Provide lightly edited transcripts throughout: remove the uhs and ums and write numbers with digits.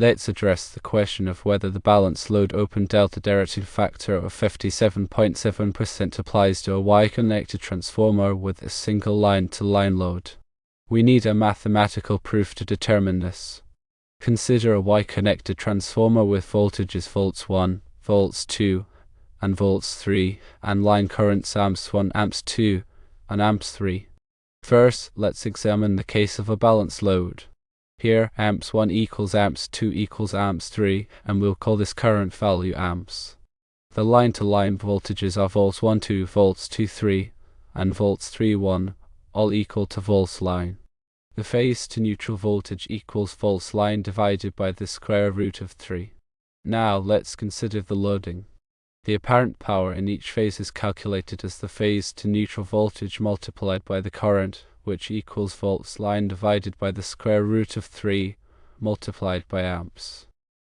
Let's address the question of whether the balanced load open delta derating factor of 57.7% applies to a Y-connected transformer with a single line-to-line load. We need a mathematical proof to determine this. Consider a Y-connected transformer with voltages volts 1, volts 2, and volts 3, and line currents amps 1, amps 2, and amps 3. First, let's examine the case of a balanced load. Here, amps 1 equals amps 2 equals amps 3, and we'll call this current value amps. The line-to-line voltages are volts 1, 2, volts 2, 3, and volts 3, 1, all equal to volts line. The phase to neutral voltage equals volts line divided by the square root of 3. Now let's consider the loading. The apparent power in each phase is calculated as the phase to neutral voltage multiplied by the current, which equals volts line divided by the square root of 3 multiplied by amps.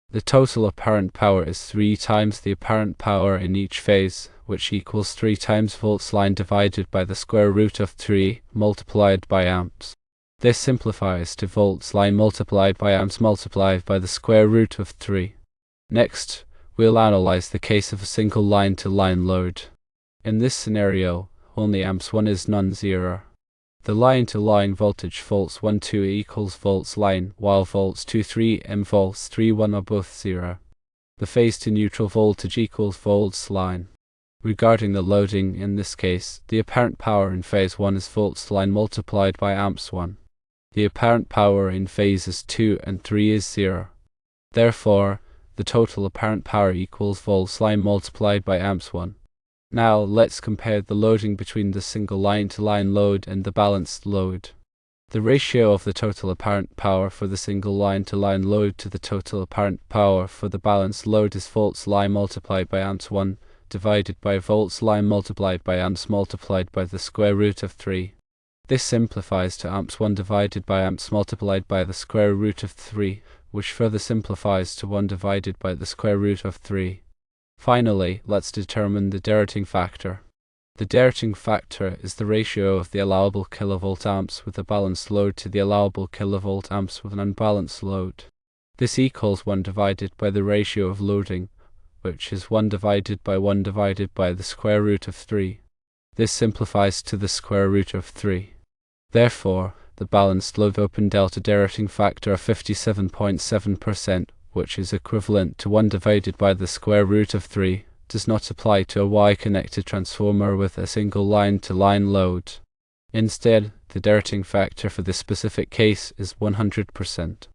The total apparent power is 3 times the apparent power in each phase, which equals 3 times volts line divided by the square root of 3 multiplied by amps. This simplifies to volts line multiplied by amps multiplied by the square root of 3. Next, we'll analyze the case of a single line-to-line load. In this scenario, only amps 1 is non-zero. The line-to-line voltage volts 1, 2 equals volts line, while volts 2, 3 and volts 3, 1 are both 0. The phase to neutral voltage equals volts line. Regarding the loading in this case, the apparent power in phase 1 is volts line multiplied by amps 1. The apparent power in phases 2 and 3 is 0. Therefore, the total apparent power equals volts line multiplied by amps 1. Now let's compare the loading between the single line-to-line load and the balanced load. The ratio of the total apparent power for the single line-to-line load to the total apparent power for the balanced load is volts line multiplied by amps 1 divided by volts line multiplied by amps multiplied by the square root of 3. This simplifies to amps 1 divided by amps multiplied by the square root of 3, which further simplifies to 1 divided by the square root of 3. Finally, let's determine the derating factor. The derating factor is the ratio of the allowable kilovolt amps with a balanced load to the allowable kilovolt amps with an unbalanced load. This equals 1 divided by the ratio of loading, which is 1 divided by the square root of 3. This simplifies to the square root of 3. Therefore, the balanced load open delta derating factor of 57.7%, which is equivalent to 1 divided by the square root of 3, does not apply to a Y-connected transformer with a single line-to-line load. Instead, the derating factor for this specific case is 100%.